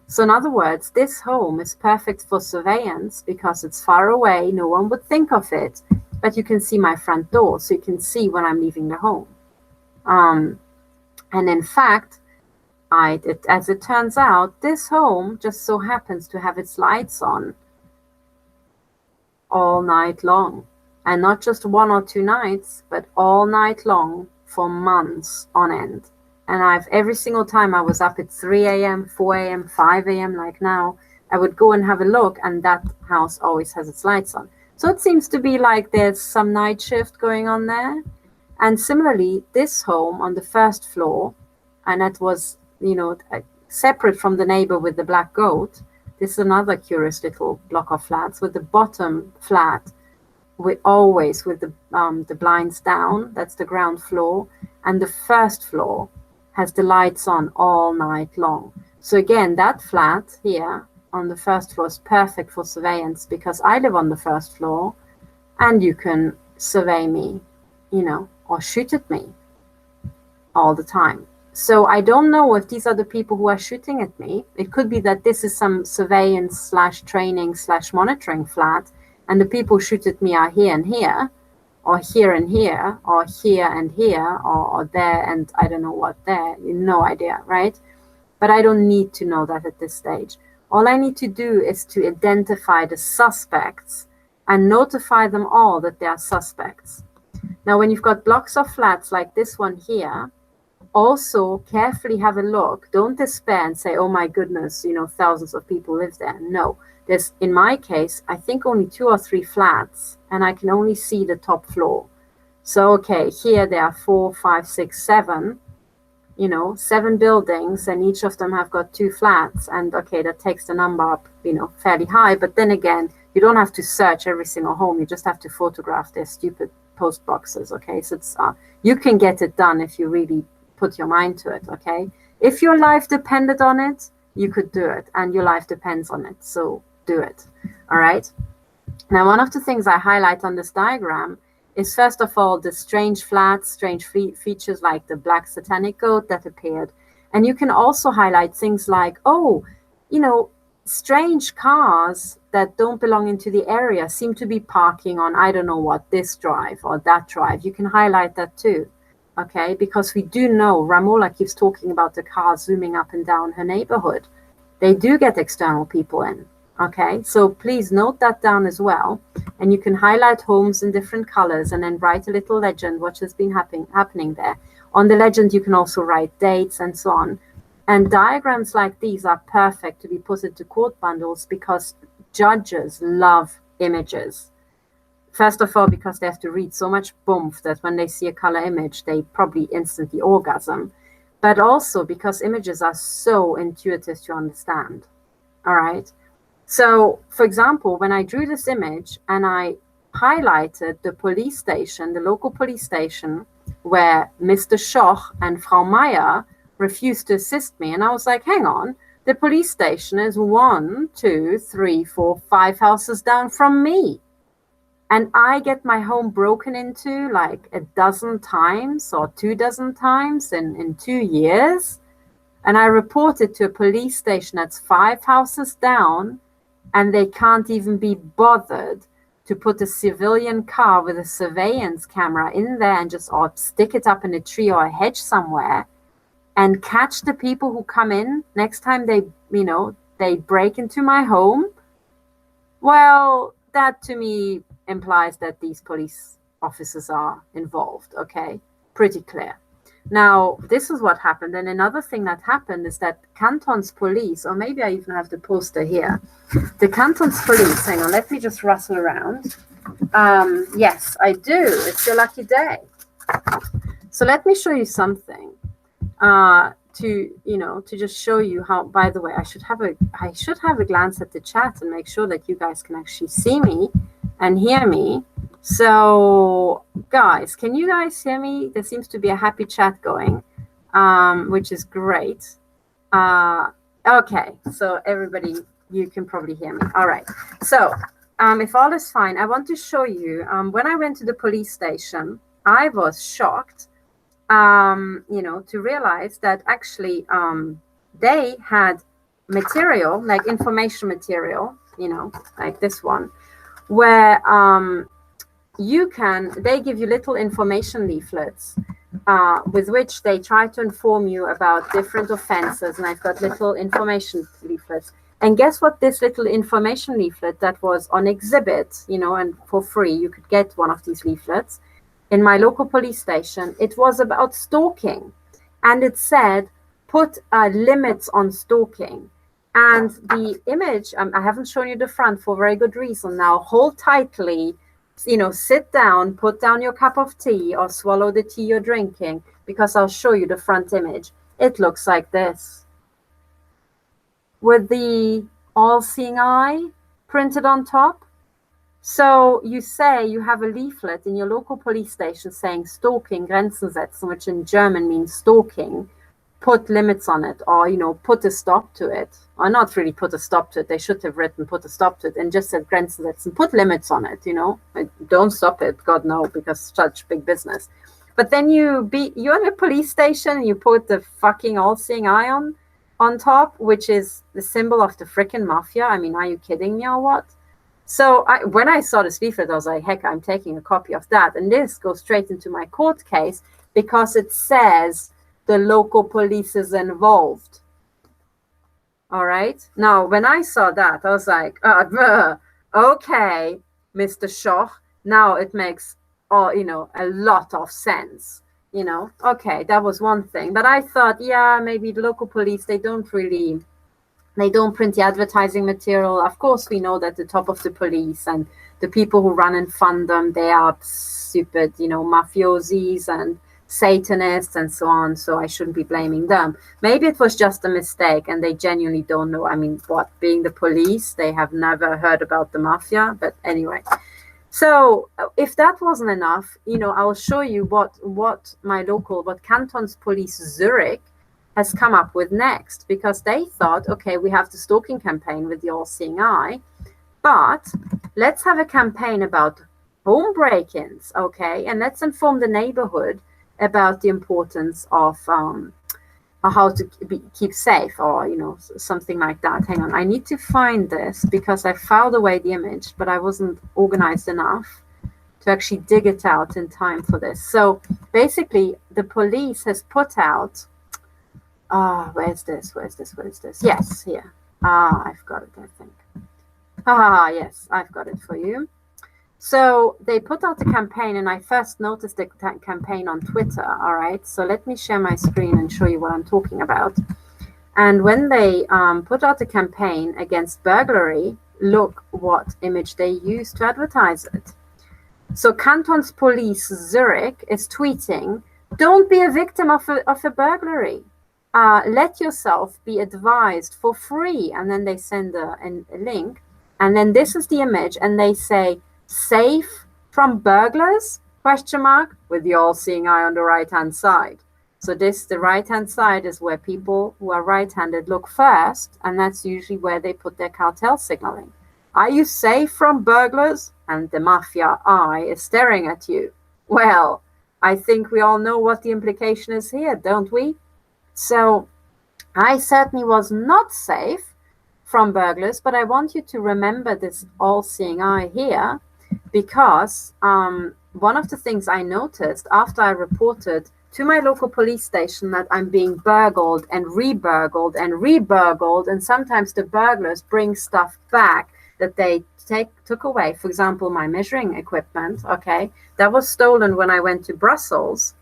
So in other words, this home is perfect for surveillance because it's far away. No one would think of it, but you can see my front door, so you can see when I'm leaving the home. And in fact, as it turns out, this home just so happens to have its lights on all night long, and not just 1 or 2 nights, but all night long for months on end. And every single time I was up at 3 a.m., 4 a.m., 5 a.m. like now, I would go and have a look, and that house always has its lights on. So it seems to be like there's some night shift going on there. And similarly, this home on the first floor, and that was, separate from the neighbor with the black goat. This is another curious little block of flats with the bottom flat, with the blinds down. That's the ground floor, and the first floor has the lights on all night long. So again, that flat here on the first floor is perfect for surveillance because I live on the first floor, and you can survey me, or shoot at me all the time. So I don't know if these are the people who are shooting at me. It could be that this is some surveillance / training / monitoring flat, and the people who shoot at me are here and here, or here and here, or here and here, or there and I don't know what there. No idea, right? But I don't need to know that at this stage. All I need to do is to identify the suspects and notify them all that they are suspects. Now, when you've got blocks of flats like this one here, also carefully have a look. Don't despair and say, oh my goodness, thousands of people live there. No, there's, in my case, I think only 2 or 3 flats, and I can only see the top floor. So, okay, here there are 4, 5, 6, 7, 7 buildings, and each of them have got 2 flats. And okay, that takes the number up, fairly high. But then again, you don't have to search every single home. You just have to photograph their stupid post boxes. Okay, so it's you can get it done if you really put your mind to it. Okay, if your life depended on it, you could do it, and your life depends on it, so do it. All right. Now, one of the things I highlight on this diagram is, first of all, the strange flats, strange features like the black satanic goat that appeared. And you can also highlight things like, strange cars that don't belong into the area seem to be parking on, I don't know what, this drive or that drive. You can highlight that too. Okay, because we do know Ramola keeps talking about the cars zooming up and down her neighborhood. They do get external people in. Okay, so please note that down as well. And you can highlight homes in different colors and then write a little legend, what has been happening there. On the legend, you can also write dates and so on. And diagrams like these are perfect to be put into court bundles because judges love images. First of all, because they have to read so much boomph that when they see a color image, they probably instantly orgasm. But also because images are so intuitive to understand. All right. So, for example, when I drew this image and I highlighted the police station, the local police station, where Mr. Schoch and Frau Meyer refused to assist me, and I was like, hang on, the police station is 1, 2, 3, 4, 5 houses down from me. And I get my home broken into like a dozen times or 24 times in 2 years. And I report it to a police station that's 5 houses down, and they can't even be bothered to put a civilian car with a surveillance camera in there and just or stick it up in a tree or a hedge somewhere and catch the people who come in next time they break into my home. Well, that to me implies that these police officers are involved. Okay, pretty clear. Now, this is what happened. And another thing that happened is that Canton's police, or maybe I even have the poster here, the Canton's police, hang on, let me just rustle around. Yes, I do. It's your lucky day. So let me show you something to just show you how, by the way, I should have a glance at the chat and make sure that you guys can actually see me and hear me. So, guys, can you guys hear me? There seems to be a happy chat going, which is great. Okay, so everybody, you can probably hear me. All right. So, if all is fine, I want to show you, when I went to the police station, I was shocked, to realize that actually they had material, like information material, like this one, where they give you little information leaflets with which they try to inform you about different offenses. And I've got little information leaflets. And guess what? This little information leaflet that was on exhibit, and for free, you could get one of these leaflets in my local police station. It was about stalking. And it said, put limits on stalking. And the image, I haven't shown you the front for very good reason. Now, hold tightly, sit down, put down your cup of tea or swallow the tea you're drinking, because I'll show you the front image. It looks like this, with the all-seeing eye printed on top. So you say you have a leaflet in your local police station saying stalking, Grenzen setzen, which in German means stalking, put limits on it, or, put a stop to it. Or not really put a stop to it. They should have written put a stop to it and just said Grenzen setzen, put limits on it, Don't stop it, God no, because such big business. But then you're in a police station and you put the fucking all-seeing eye on top, which is the symbol of the frickin' mafia. I mean, are you kidding me or what? So when I saw this leaflet, I was like, heck, I'm taking a copy of that. And this goes straight into my court case because it says the local police is involved. All right. Now, when I saw that, I was like, okay, Mr. Schoch, now it makes, a lot of sense. Okay, that was one thing. But I thought, yeah, maybe the local police, they don't print the advertising material. Of course, we know that the top of the police and the people who run and fund them, they are stupid, mafiosis and Satanists and so on. So I shouldn't be blaming them. Maybe it was just a mistake and they genuinely don't know. I mean, being the police, they have never heard about the mafia. But anyway, so if that wasn't enough, I'll show you what Canton's Police Zurich has come up with next, because they thought, okay, we have the stalking campaign with the all-seeing eye, but let's have a campaign about home break-ins, okay, and let's inform the neighborhood about the importance of how to keep safe, or something like that. Hang on, I need to find this because I filed away the image, but I wasn't organized enough to actually dig it out in time for this. So basically, the police has put out. Where's this? Yes, here. I've got it, I think. Yes, I've got it for you. So they put out a campaign, and I first noticed the campaign on Twitter. All right, so let me share my screen and show you what I'm talking about. And when they put out a campaign against burglary, look what image they used to advertise it. So Canton's Police Zurich is tweeting, "Don't be a victim of a burglary. Let yourself be advised for free." And then they send a link. And then this is the image. And they say, "Safe from burglars?" Question mark, with the all-seeing eye on the right-hand side. So the right-hand side is where people who are right-handed look first. And that's usually where they put their cartel signaling. Are you safe from burglars? And the mafia eye is staring at you. Well, I think we all know what the implication is here, don't we? So I certainly was not safe from burglars, but I want you to remember this all-seeing eye here, because one of the things I noticed after I reported to my local police station that I'm being burgled and re-burgled and re-burgled, and sometimes the burglars bring stuff back that they took away. For example, my measuring equipment, okay, that was stolen when I went to Brussels,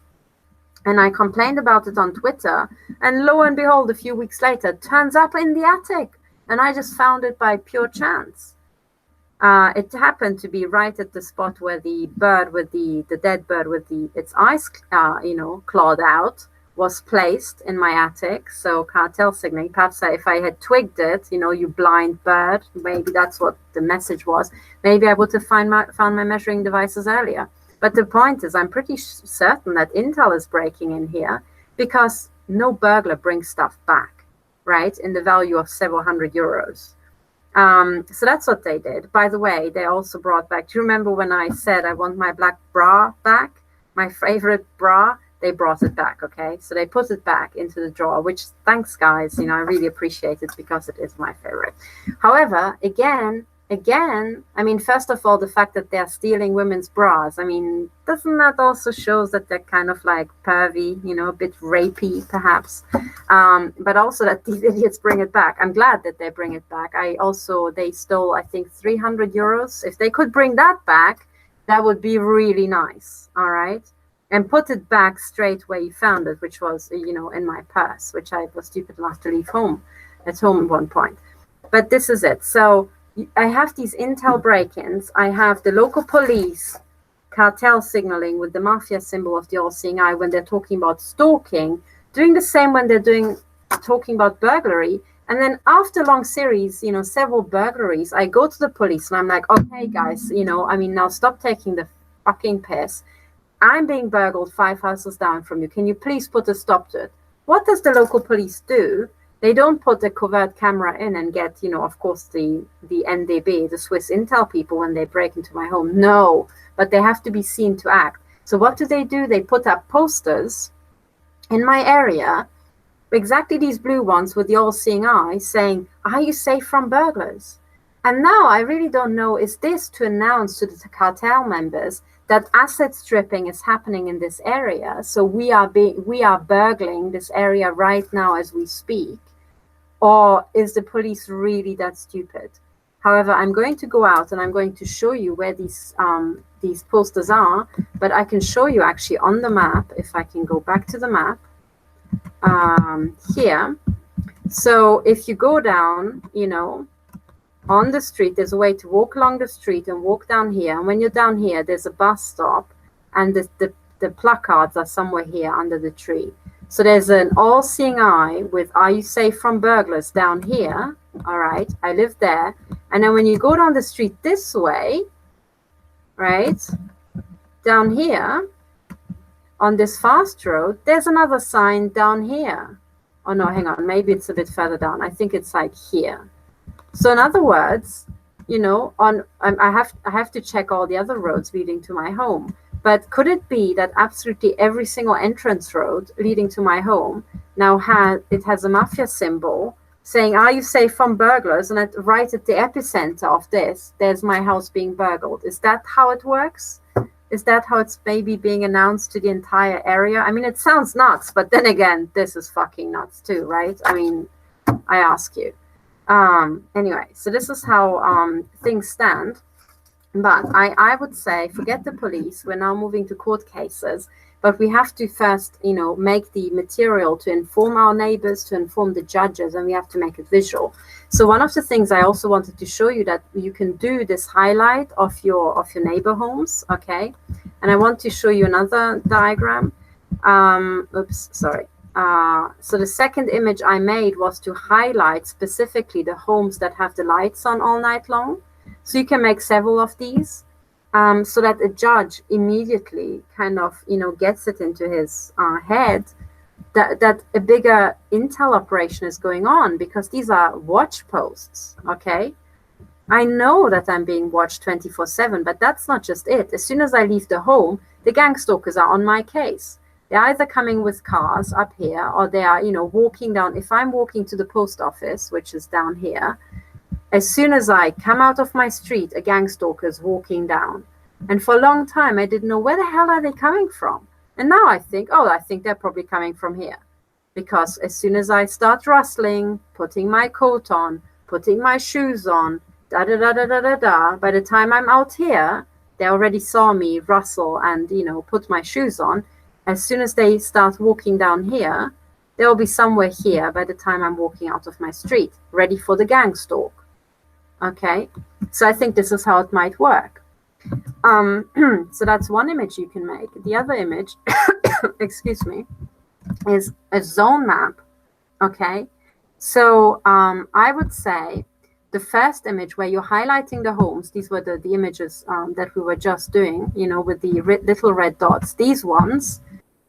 and I complained about it on Twitter, and lo and behold, a few weeks later, it turns up in the attic, and I just found it by pure chance. It happened to be right at the spot where the bird with the dead bird with its eyes, clawed out, was placed in my attic. So cartel signaling, perhaps if I had twigged it, you blind bird, maybe that's what the message was. Maybe I would have found my measuring devices earlier. But the point is, I'm pretty certain that Intel is breaking in here, because no burglar brings stuff back, right, in the value of several €100. So that's what they did. By the way, they also brought back, do you remember when I said I want my black bra back, my favorite bra? They brought it back, okay? So they put it back into the drawer, which, thanks, guys. I really appreciate it, because it is my favorite. However, again, I mean, first of all, the fact that they're stealing women's bras, I mean, doesn't that also shows that they're kind of like pervy, a bit rapey, perhaps? But also that these idiots bring it back. I'm glad that they bring it back. They stole, I think, €300. If they could bring that back, that would be really nice, all right? And put it back straight where you found it, which was, in my purse, which I was stupid enough to leave at home at one point. But this is it. So I have these intel break-ins. I have the local police cartel signaling with the mafia symbol of the all-seeing eye when they're talking about stalking, doing the same when they're talking about burglary. And then after a long series, several burglaries, I go to the police and I'm like, okay, guys, now stop taking the fucking piss. I'm being burgled 5 houses down from you. Can you please put a stop to it? What does the local police do? They don't put a covert camera in and get, of course, the NDB, the Swiss Intel people, when they break into my home. No, but they have to be seen to act. So what do? They put up posters in my area, exactly these blue ones with the all-seeing eye, saying, "Are you safe from burglars?" And now I really don't know, is this to announce to the cartel members that asset stripping is happening in this area? So we are burgling this area right now as we speak. Or is the police really that stupid? However, I'm going to go out and I'm going to show you where these posters are, but I can show you actually on the map, if I can go back to the map, here. So if you go down, on the street, there's a way to walk along the street and walk down here. And when you're down here, there's a bus stop, and the placards are somewhere here under the tree. So there's an all-seeing eye with "Are you safe from burglars?" down here. All right, I live there. And then when you go down the street this way, right, down here, on this fast road, there's another sign down here. Oh no, hang on, maybe it's a bit further down. I think it's like here. So in other words, I have to check all the other roads leading to my home. But could it be that absolutely every single entrance road leading to my home now has a mafia symbol saying, "Are you safe from burglars?" And right at the epicenter of this, there's my house being burgled. Is that how it works? Is that how it's maybe being announced to the entire area? I mean, it sounds nuts, but then again, this is fucking nuts too, right? I mean, I ask you. Anyway, so this is how things stand. But I would say, forget the police. We're now moving to court cases. But we have to first, make the material to inform our neighbors, to inform the judges, and we have to make it visual. So one of the things I also wanted to show you that you can do this highlight of your neighbor homes, okay? And I want to show you another diagram. Oops, sorry. So the second image I made was to highlight specifically the homes that have the lights on all night long. So you can make several of these, so that a judge immediately kind of, gets it into his head that a bigger intel operation is going on, because these are watch posts, okay? I know that I'm being watched 24/7, but that's not just it. As soon as I leave the home, the gang stalkers are on my case. They're either coming with cars up here, or they are, walking down. If I'm walking to the post office, which is down here, as soon as I come out of my street, a gang stalker is walking down. And for a long time, I didn't know where the hell are they coming from. And now I think they're probably coming from here. Because as soon as I start rustling, putting my coat on, putting my shoes on, by the time I'm out here, they already saw me rustle and, put my shoes on. As soon as they start walking down here, they'll be somewhere here by the time I'm walking out of my street, ready for the gang stalk. Okay, so I think this is how it might work. So that's one image you can make. The other image, excuse me, is a zone map. Okay, so I would say the first image where you're highlighting the homes, these were the images that we were just doing, with the little red dots. These ones,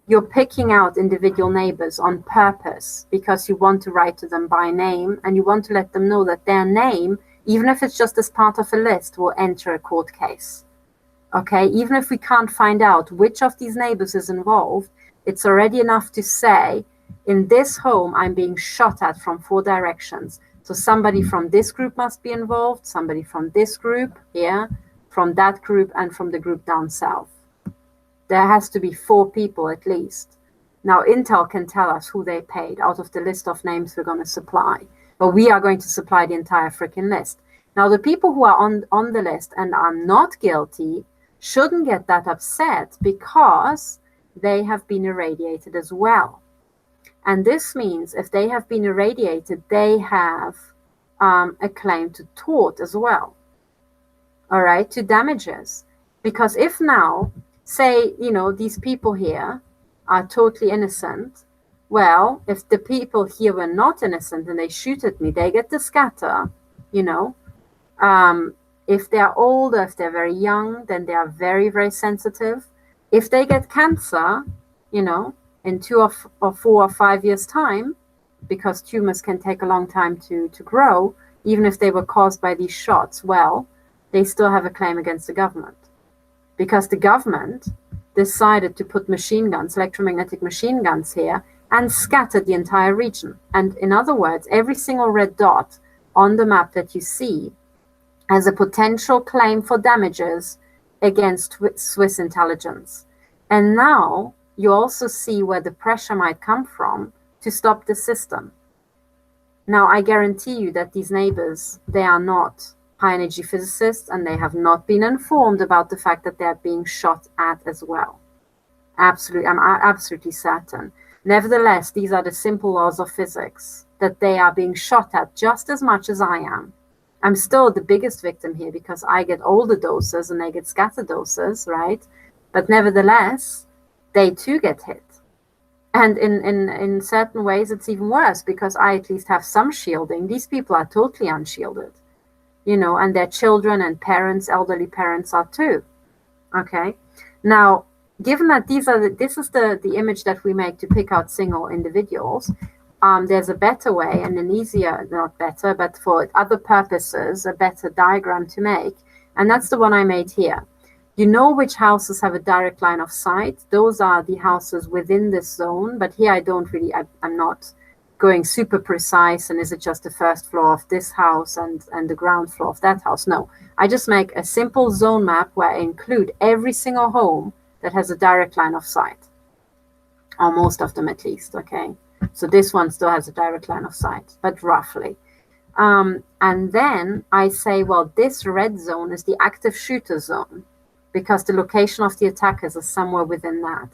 you're picking out individual neighbors on purpose because you want to write to them by name, and you want to let them know that their name, even if it's just as part of a list, will enter a court case. Okay, even if we can't find out which of these neighbors is involved, it's already enough to say, in this home, I'm being shot at from 4 directions. So somebody from this group must be involved, somebody from this group here, from that group, and from the group down south. There has to be 4 people at least. Now, Intel can tell us who they paid out of the list of names we're going to supply. But we are going to supply the entire freaking list. Now, the people who are on the list and are not guilty shouldn't get that upset, because they have been irradiated as well. And this means if they have been irradiated, they have a claim to tort as well. All right, to damages. Because if now, say, these people here are totally innocent, well, if the people here were not innocent and they shoot at me, they get to scatter, If they're older, if they're very young, then they are very, very sensitive. If they get cancer, in 2 or 4 or 5 years' time, because tumors can take a long time to grow, even if they were caused by these shots, well, they still have a claim against the government. Because the government decided to put machine guns, electromagnetic machine guns here, and scattered the entire region. And in other words, every single red dot on the map that you see has a potential claim for damages against Swiss intelligence. And now you also see where the pressure might come from to stop the system. Now, I guarantee you that these neighbors, they are not high energy physicists, and they have not been informed about the fact that they're being shot at as well. Absolutely, I'm absolutely certain. Nevertheless, these are the simple laws of physics, that they are being shot at just as much as I am. I'm still the biggest victim here because I get older doses and they get scatter doses, right? But nevertheless, they too get hit. And in certain ways, it's even worse because I at least have some shielding. These people are totally unshielded, and their children and parents, elderly parents are too. Okay. Now, given that this is the image that we make to pick out single individuals, there's a better way and an easier, not better, but for other purposes, a better diagram to make. And that's the one I made here. You know which houses have a direct line of sight. Those are the houses within this zone. But here I'm not going super precise. And is it just the first floor of this house and the ground floor of that house? No, I just make a simple zone map where I include every single home that has a direct line of sight, or most of them at least, okay? So this one still has a direct line of sight, but roughly. And then I say, well, this red zone is the active shooter zone because the location of the attackers is somewhere within that.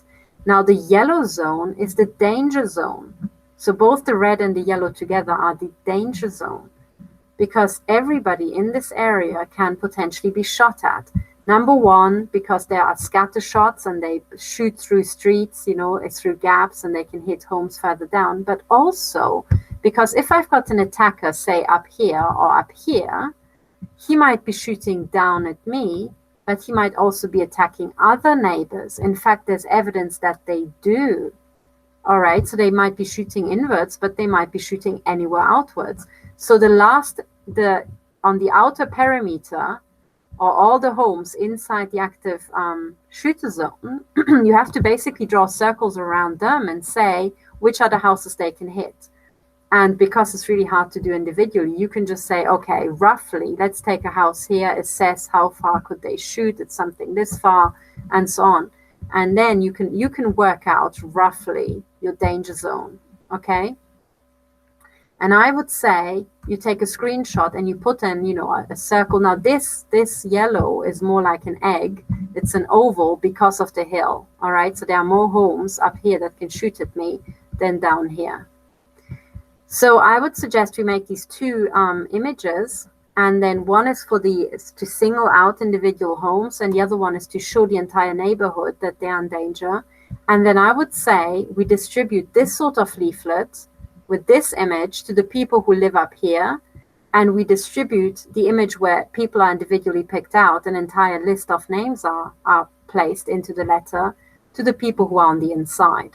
Now the yellow zone is the danger zone. So both the red and the yellow together are the danger zone because everybody in this area can potentially be shot at. Number one, because there are scatter shots and they shoot through streets, through gaps, and they can hit homes further down. But also because if I've got an attacker, say up here or up here, he might be shooting down at me, but he might also be attacking other neighbors. In fact, there's evidence that they do. All right, so they might be shooting inwards, but they might be shooting anywhere outwards. So on the outer perimeter, or all the homes inside the active shooter zone, you have to basically draw circles around them and say which are the houses they can hit. And because it's really hard to do individually, you can just say, okay, roughly, let's take a house here, assess how far could they shoot at something this far, and so on. And then you can work out roughly your danger zone, okay? And I would say you take a screenshot and you put in, a circle. Now this yellow is more like an egg. It's an oval because of the hill. All right. So there are more homes up here that can shoot at me than down here. So I would suggest we make these two images. And then one is to single out individual homes. And the other one is to show the entire neighborhood that they're in danger. And then I would say we distribute this sort of leaflet with this image to the people who live up here, and we distribute the image where people are individually picked out, an entire list of names are placed into the letter to the people who are on the inside.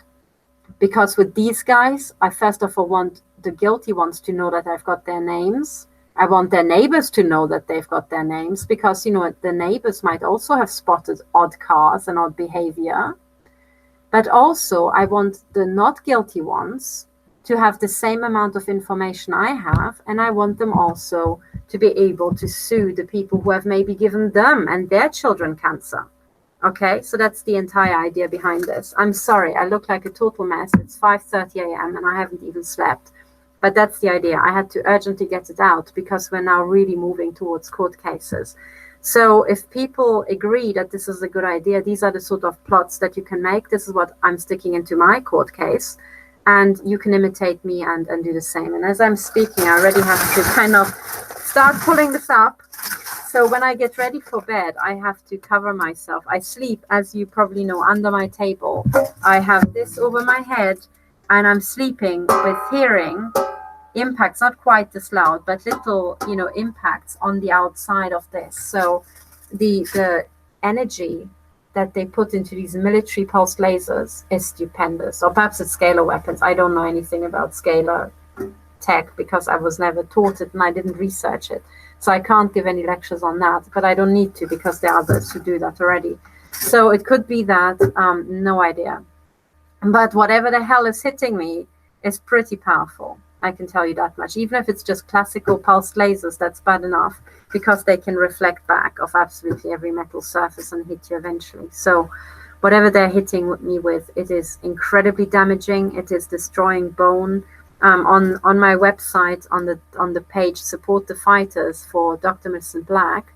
Because with these guys, I first of all want the guilty ones to know that I've got their names. I want their neighbors to know that they've got their names, because the neighbors might also have spotted odd cars and odd behavior. But also I want the not guilty ones to have the same amount of information I have, and I want them also to be able to sue the people who have maybe given them and their children cancer. Okay, so that's the entire idea behind this. I'm sorry, I look like a total mess. It's 5:30 a.m. and I haven't even slept. But that's the idea. I had to urgently get it out because we're now really moving towards court cases. So if people agree that this is a good idea, these are the sort of plots that you can make. This is what I'm sticking into my court case. And you can imitate me and do the same. And as I'm speaking, I already have to kind of start pulling this up. So when I get ready for bed, I have to cover myself. I sleep, as you probably know, under my table. I have this over my head, and I'm sleeping with hearing impacts, not quite this loud, but little, impacts on the outside of this. So the energy that they put into these military pulsed lasers is stupendous. Or perhaps it's scalar weapons. I don't know anything about scalar tech because I was never taught it and I didn't research it. So I can't give any lectures on that, but I don't need to because there are others who do that already. So it could be that, no idea. But whatever the hell is hitting me is pretty powerful. I can tell you that much. Even if it's just classical pulsed lasers, that's bad enough because they can reflect back off absolutely every metal surface and hit you eventually. So whatever they're hitting me with, it is incredibly damaging. It is destroying bone. On my website, on the page Support the Fighters for Dr. Mr. Black,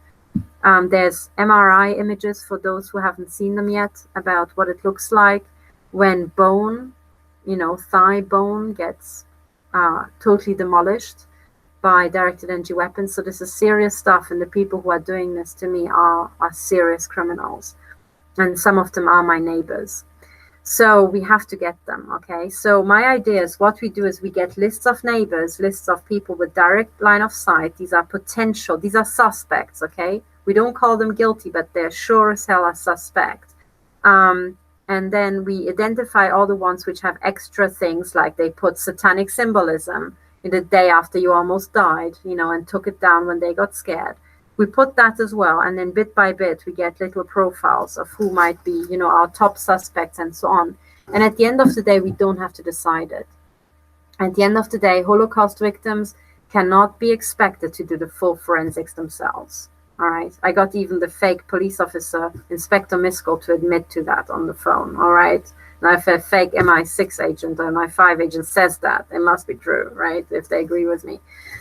there's MRI images for those who haven't seen them yet about what it looks like when bone, thigh bone gets totally demolished by directed energy weapons. So this is serious stuff, and the people who are doing this to me are serious criminals, and some of them are my neighbors. So we have to get them, okay? So my idea is what we do is we get lists of neighbors, lists of people with direct line of sight. These are these are suspects, okay? We don't call them guilty, but they're sure as hell a suspect. And then we identify all the ones which have extra things, like they put satanic symbolism in the day after you almost died, and took it down when they got scared. We put that as well, and then bit by bit we get little profiles of who might be, our top suspects and so on. And at the end of the day, we don't have to decide it. At the end of the day, Holocaust victims cannot be expected to do the full forensics themselves. All right. I got even the fake police officer, Inspector Miskell, to admit to that on the phone. All right. Now, if a fake MI6 agent or MI5 agent says that, it must be true, right? If they agree with me.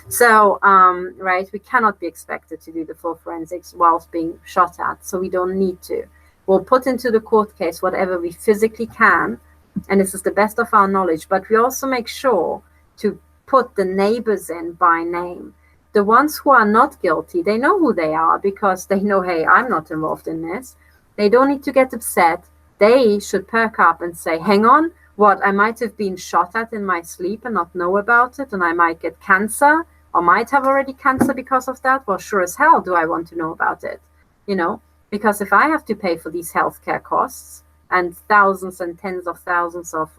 So, right, we cannot be expected to do the full forensics whilst being shot at, so we don't need to. We'll put into the court case whatever we physically can, and this is the best of our knowledge, but we also make sure to put the neighbors in by name. The ones who are not guilty, they know who they are because they know, hey, I'm not involved in this. They don't need to get upset. They should perk up and say, hang on, what, I might have been shot at in my sleep and not know about it, and I might get cancer or might have already cancer because of that. Well, sure as hell do I want to know about it, you know, because if I have to pay for these healthcare costs and thousands and tens of thousands of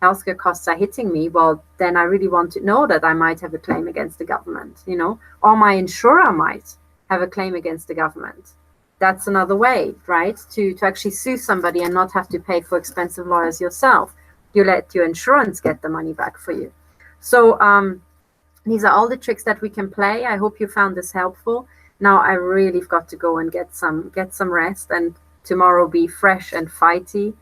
healthcare costs are hitting me, well, then I really want to know that I might have a claim against the government, you know, or my insurer might have a claim against the government. That's another way, right, to actually sue somebody and not have to pay for expensive lawyers yourself. You let your insurance get the money back for you. So these are all the tricks that we can play. I hope you found this helpful. Now I really have got to go and get some rest, and tomorrow be fresh and fighty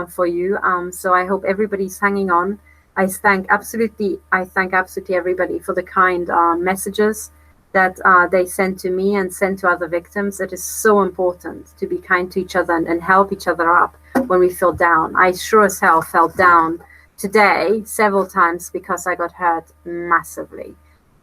for you. So I hope everybody's hanging on. I thank absolutely everybody for the kind messages that they send to me and send to other victims. It is so important to be kind to each other and help each other up when we feel down. I sure as hell felt down today several times because I got hurt massively.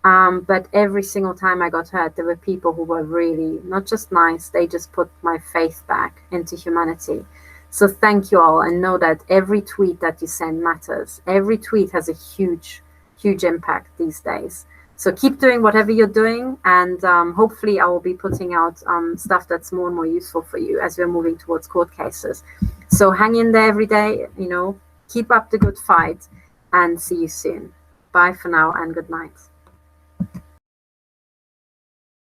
But every single time I got hurt, there were people who were really not just nice, they just put my faith back into humanity. So thank you all, and know that every tweet that you send matters. Every tweet has a huge, huge impact these days. So keep doing whatever you're doing, and hopefully I will be putting out stuff that's more and more useful for you as we're moving towards court cases. So hang in there every day, you know, keep up the good fight, and see you soon. Bye for now, and good night.